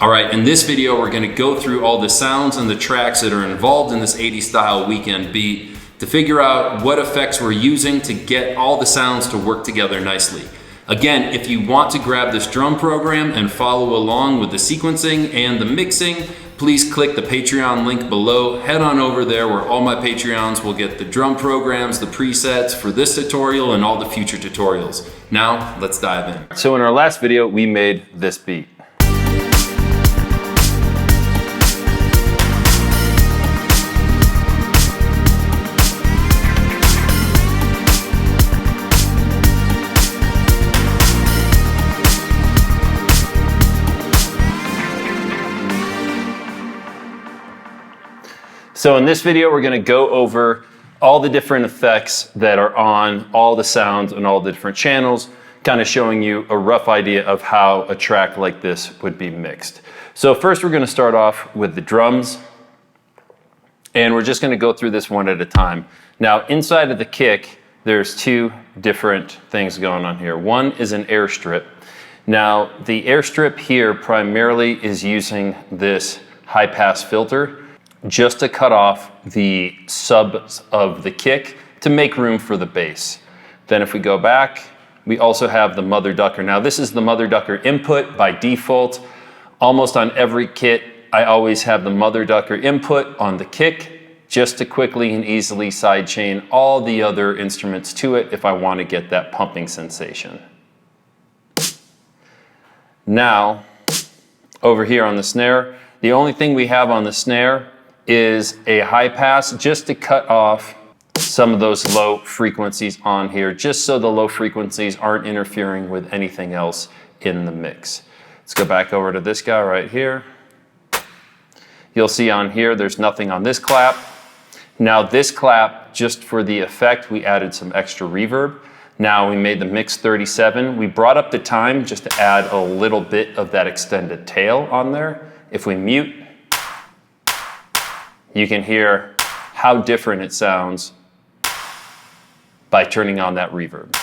All right, in this video, we're gonna go through all the sounds and the tracks that are involved in this 80s style weekend beat to figure out what effects we're using to get all the sounds to work together nicely. Again, if you want to grab this drum program and follow along with the sequencing and the mixing, please click the Patreon link below. Head on over there where all my Patreons will get the drum programs, the presets for this tutorial and all the future tutorials. Now, let's dive in. So in our last video, we made this beat. So in this video, we're gonna go over all the different effects that are on all the sounds and all the different channels, kind of showing you a rough idea of how a track like this would be mixed. So first we're gonna start off with the drums, and we're just gonna go through this one at a time. Now inside of the kick, there's two different things going on here. One is an air strip. Now the air strip here primarily is using this high pass filter just to cut off the subs of the kick to make room for the bass. Then if we go back, we also have the mother ducker. Now this is the mother ducker input by default. Almost on every kit, I always have the mother ducker input on the kick just to quickly and easily sidechain all the other instruments to it if I want to get that pumping sensation. Now, over here on the snare, the only thing we have on the snare is a high pass just to cut off some of those low frequencies on here, just so the low frequencies aren't interfering with anything else in the mix. Let's go back over to this guy right here. You'll see on here, there's nothing on this clap. Now this clap, just for the effect, we added some extra reverb. Now we made the mix 37. We brought up the time just to add a little bit of that extended tail on there. If we mute, you can hear how different it sounds by turning on that reverb.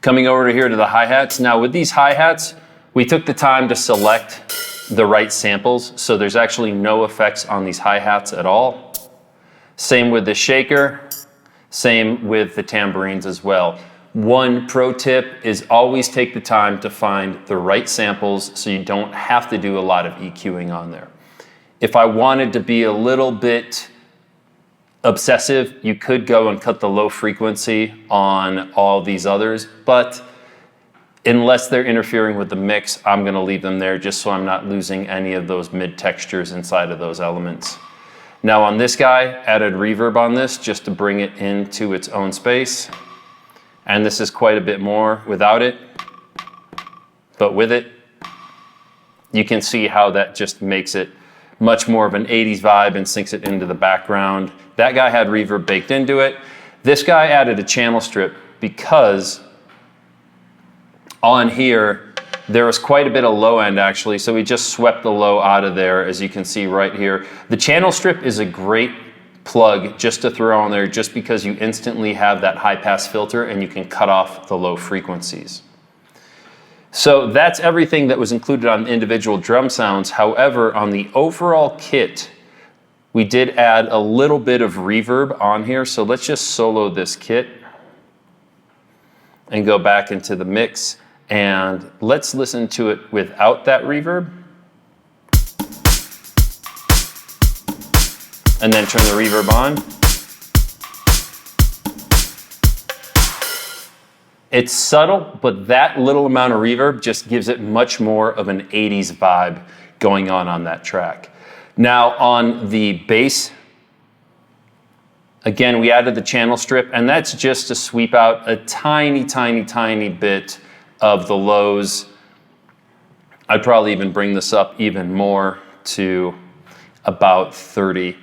Coming over to here to the hi-hats. Now with these hi-hats, we took the time to select the right samples, so there's actually no effects on these hi-hats at all. Same with the shaker, same with the tambourines as well. One pro tip is always take the time to find the right samples so you don't have to do a lot of EQing on there. If I wanted to be a little bit obsessive, you could go and cut the low frequency on all these others, but unless they're interfering with the mix, I'm gonna leave them there just so I'm not losing any of those mid textures inside of those elements. Now on this guy, added reverb on this just to bring it into its own space. And this is quite a bit more without it, but with it, you can see how that just makes it much more of an 80s vibe and sinks it into the background. That guy had reverb baked into it. This guy added a channel strip because on here, there was quite a bit of low end actually, so we just swept the low out of there, as you can see right here. The channel strip is a great plug just to throw on there just because you instantly have that high pass filter and you can cut off the low frequencies. So that's everything that was included on individual drum sounds. However, on the overall kit, we did add a little bit of reverb on here. So let's just solo this kit and go back into the mix and let's listen to it without that reverb. And then turn the reverb on. It's subtle, but that little amount of reverb just gives it much more of an 80s vibe going on that track. Now on the bass, again, we added the channel strip, and that's just to sweep out a tiny, tiny, tiny bit of the lows. I'd probably even bring this up even more to about 30.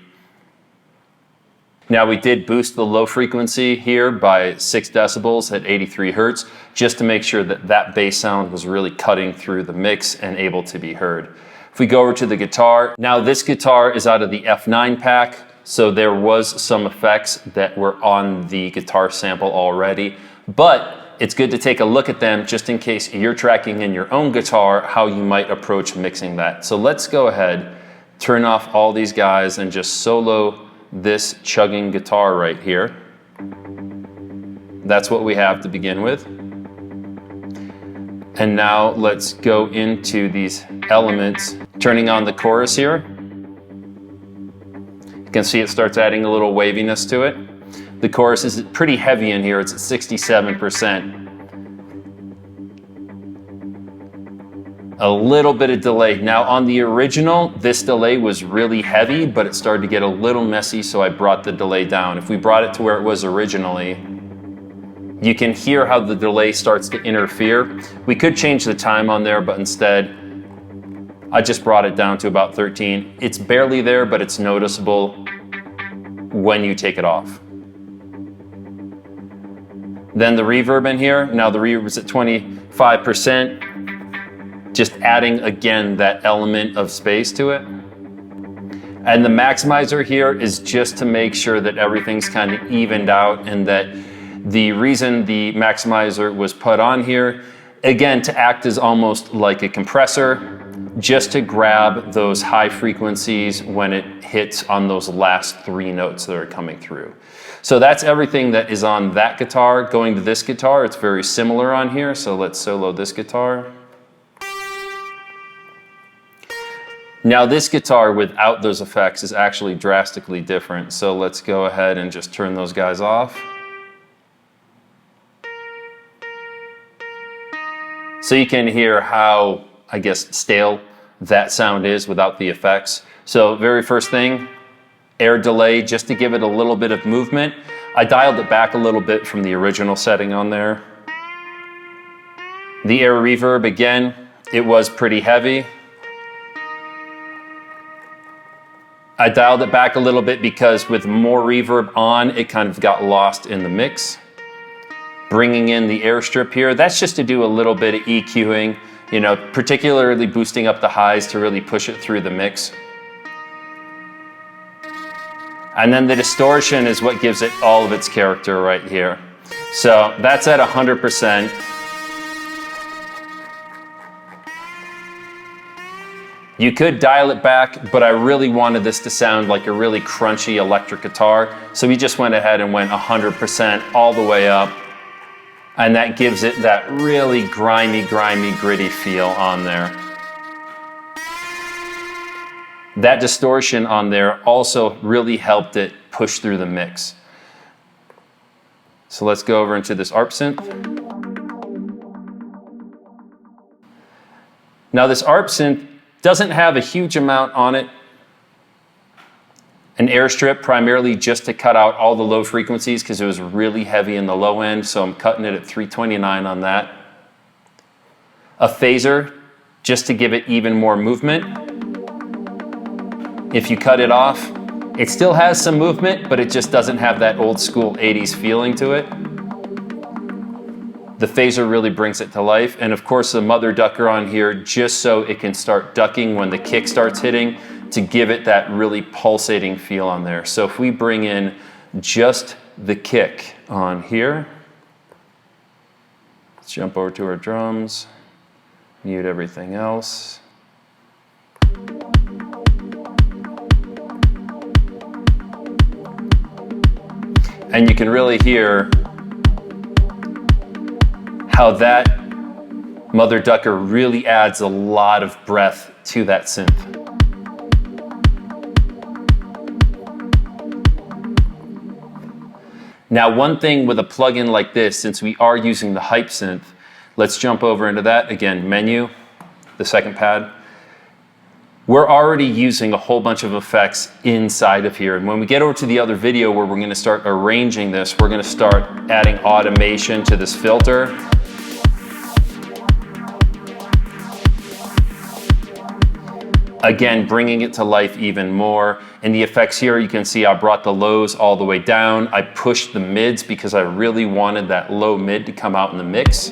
Now we did boost the low frequency here by 6 decibels at 83 hertz, just to make sure that that bass sound was really cutting through the mix and able to be heard. If we go over to the guitar, now this guitar is out of the F9 pack, so there was some effects that were on the guitar sample already, but it's good to take a look at them just in case you're tracking in your own guitar how you might approach mixing that. So let's go ahead, turn off all these guys and just solo this chugging guitar right here. That's what we have to begin with. And now let's go into these elements, turning on the chorus here. You can see it starts adding a little waviness to it. The chorus is pretty heavy in here, it's at 67%. A little bit of delay. Now on the original, this delay was really heavy, but it started to get a little messy, so I brought the delay down. If we brought it to where it was originally, you can hear how the delay starts to interfere. We could change the time on there, but instead, I just brought it down to about 13. It's barely there, but it's noticeable when you take it off. Then the reverb in here, now the reverb is at 25%, just adding again that element of space to it. And the maximizer here is just to make sure that everything's kind of evened out, and that the reason the maximizer was put on here, again, to act as almost like a compressor, just to grab those high frequencies when it hits on those last 3 notes that are coming through. So that's everything that is on that guitar. Going to this guitar, it's very similar on here, so let's solo this guitar. Now this guitar without those effects is actually drastically different, so let's go ahead and just turn those guys off. So you can hear how, I guess, stale that sound is without the effects. So very first thing, air delay, just to give it a little bit of movement. I dialed it back a little bit from the original setting on there. The air reverb, again, it was pretty heavy. I dialed it back a little bit because with more reverb on, it kind of got lost in the mix. Bringing in the air strip here, that's just to do a little bit of EQing, you know, particularly boosting up the highs to really push it through the mix. And then the distortion is what gives it all of its character right here. So that's at 100%. You could dial it back, but I really wanted this to sound like a really crunchy electric guitar. So we just went ahead and went 100% all the way up. And that gives it that really grimy, gritty feel on there. That distortion on there also really helped it push through the mix. So let's go over into this Arp Synth. Now this Arp Synth doesn't have a huge amount on it. An air strip primarily just to cut out all the low frequencies because it was really heavy in the low end, so I'm cutting it at 329 on that. A phaser just to give it even more movement. If you cut it off, it still has some movement, but it just doesn't have that old school 80s feeling to it. The phaser really brings it to life. And of course the mother ducker on here just so it can start ducking when the kick starts hitting to give it that really pulsating feel on there. So if we bring in just the kick on here, let's jump over to our drums, mute everything else. And you can really hear how that mother ducker really adds a lot of breath to that synth. Now, one thing with a plugin like this, since we are using the hype synth, let's jump over into that. Again, menu, the second pad. We're already using a whole bunch of effects inside of here. And when we get over to the other video where we're gonna start arranging this, we're gonna start adding automation to this filter. Again, bringing it to life even more. In the effects here, you can see I brought the lows all the way down. I pushed the mids because I really wanted that low mid to come out in the mix.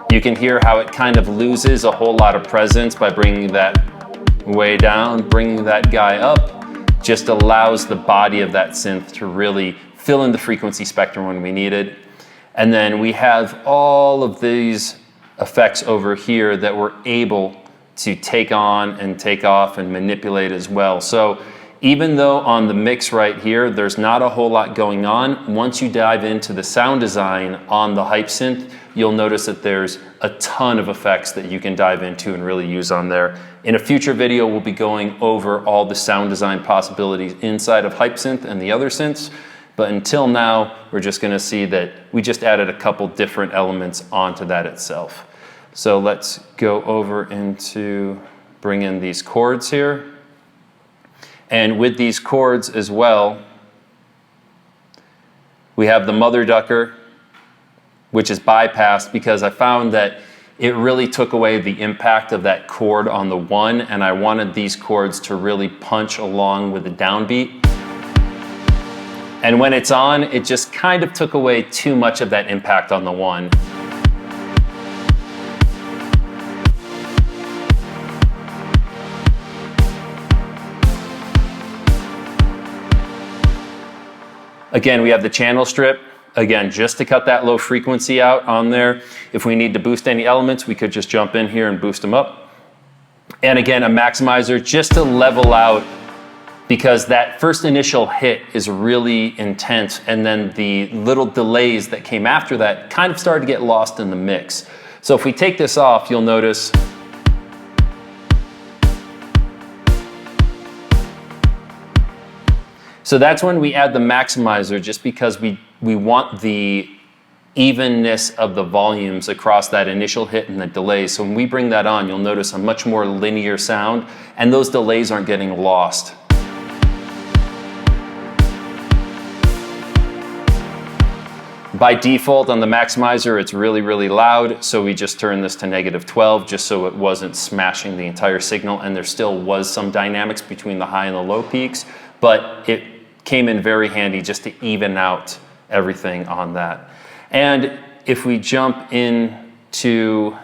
You can hear how it kind of loses a whole lot of presence by bringing that way down. Bringing that guy up just allows the body of that synth to really fill in the frequency spectrum when we need it. And then we have all of these effects over here that we're able to take on and take off and manipulate as well. So even though on the mix right here, there's not a whole lot going on, once you dive into the sound design on the Hype Synth, you'll notice that there's a ton of effects that you can dive into and really use on there. In a future video, we'll be going over all the sound design possibilities inside of Hype Synth and the other synths. But until now, we're just gonna see that we just added a couple different elements onto that itself. So let's go over into bring in these chords here. And with these chords as well, we have the mother ducker, which is bypassed because I found that it really took away the impact of that chord on the one, and I wanted these chords to really punch along with the downbeat. And when it's on, it just kind of took away too much of that impact on the one. Again, we have the channel strip. Again, just to cut that low frequency out on there. If we need to boost any elements, we could just jump in here and boost them up. And again, a maximizer just to level out, because that first initial hit is really intense, and then the little delays that came after that kind of started to get lost in the mix. So if we take this off, you'll notice so that's when we add the maximizer, just because we want the evenness of the volumes across that initial hit and the delays. So when we bring that on, you'll notice a much more linear sound, and those delays aren't getting lost. By default on the maximizer, it's really, really loud, so we just turned this to -12 just so it wasn't smashing the entire signal, and there still was some dynamics between the high and the low peaks, but it came in very handy just to even out everything on that. And if we jump into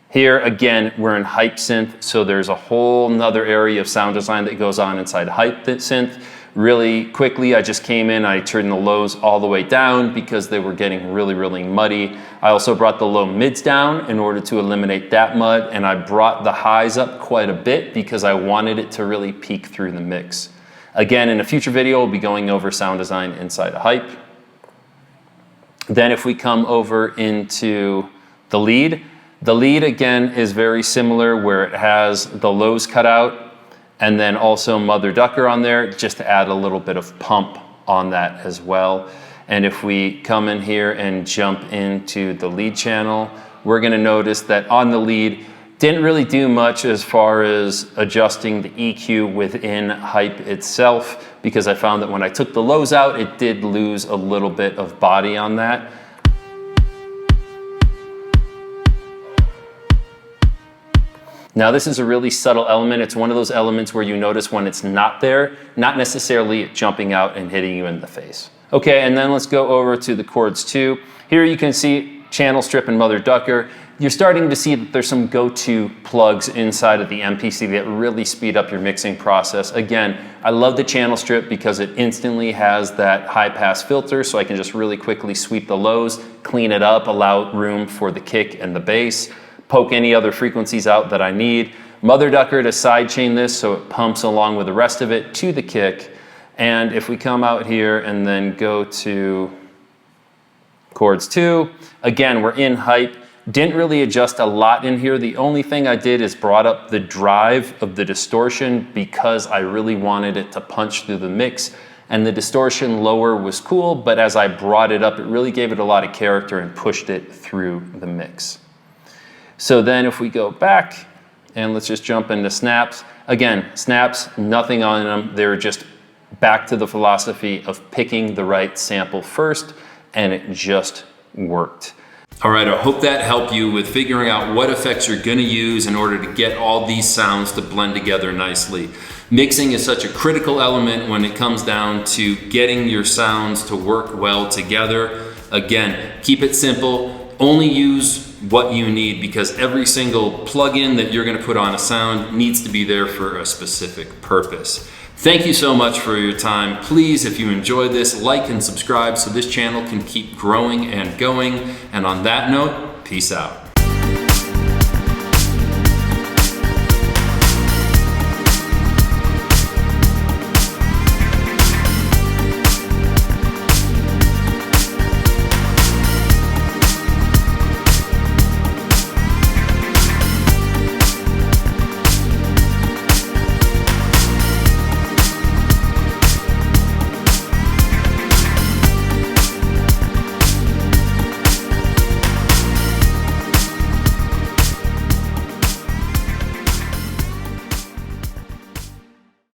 here, again, we're in Hype Synth, so there's a whole nother area of sound design that goes on inside Hype Synth. Really quickly, I just came in, I turned the lows all the way down because they were getting really, really muddy. I also brought the low mids down in order to eliminate that mud, and I brought the highs up quite a bit because I wanted it to really peak through the mix. Again, in a future video, we'll be going over sound design inside of Hype. Then if we come over into the lead again is very similar, where it has the lows cut out, and then also Mother Ducker on there, just to add a little bit of pump on that as well. And if we come in here and jump into the lead channel, we're gonna notice that on the lead, didn't really do much as far as adjusting the EQ within Hype itself, because I found that when I took the lows out, it did lose a little bit of body on that. Now this is a really subtle element. It's one of those elements where you notice when it's not there, not necessarily it jumping out and hitting you in the face. Okay, and then let's go over to the Chords 2. Here you can see channel strip and Mother Ducker. You're starting to see that there's some go-to plugs inside of the MPC that really speed up your mixing process. Again, I love the channel strip because it instantly has that high pass filter, so I can just really quickly sweep the lows, clean it up, allow room for the kick and the bass, poke any other frequencies out that I need. Mother Ducker to sidechain this so it pumps along with the rest of it to the kick. And if we come out here and then go to Chords 2, again, we're in Hype. Didn't really adjust a lot in here. The only thing I did is brought up the drive of the distortion because I really wanted it to punch through the mix. And the distortion lower was cool, but as I brought it up, it really gave it a lot of character and pushed it through the mix. So then if we go back and let's just jump into snaps. Again, snaps, nothing on them. They're just back to the philosophy of picking the right sample first, and it just worked. All right, I hope that helped you with figuring out what effects you're gonna use in order to get all these sounds to blend together nicely. Mixing is such a critical element when it comes down to getting your sounds to work well together. Again, keep it simple. Only use what you need, because every single plugin that you're gonna put on a sound needs to be there for a specific purpose. Thank you so much for your time. Please, if you enjoyed this, like and subscribe so this channel can keep growing and going. And on that note, peace out.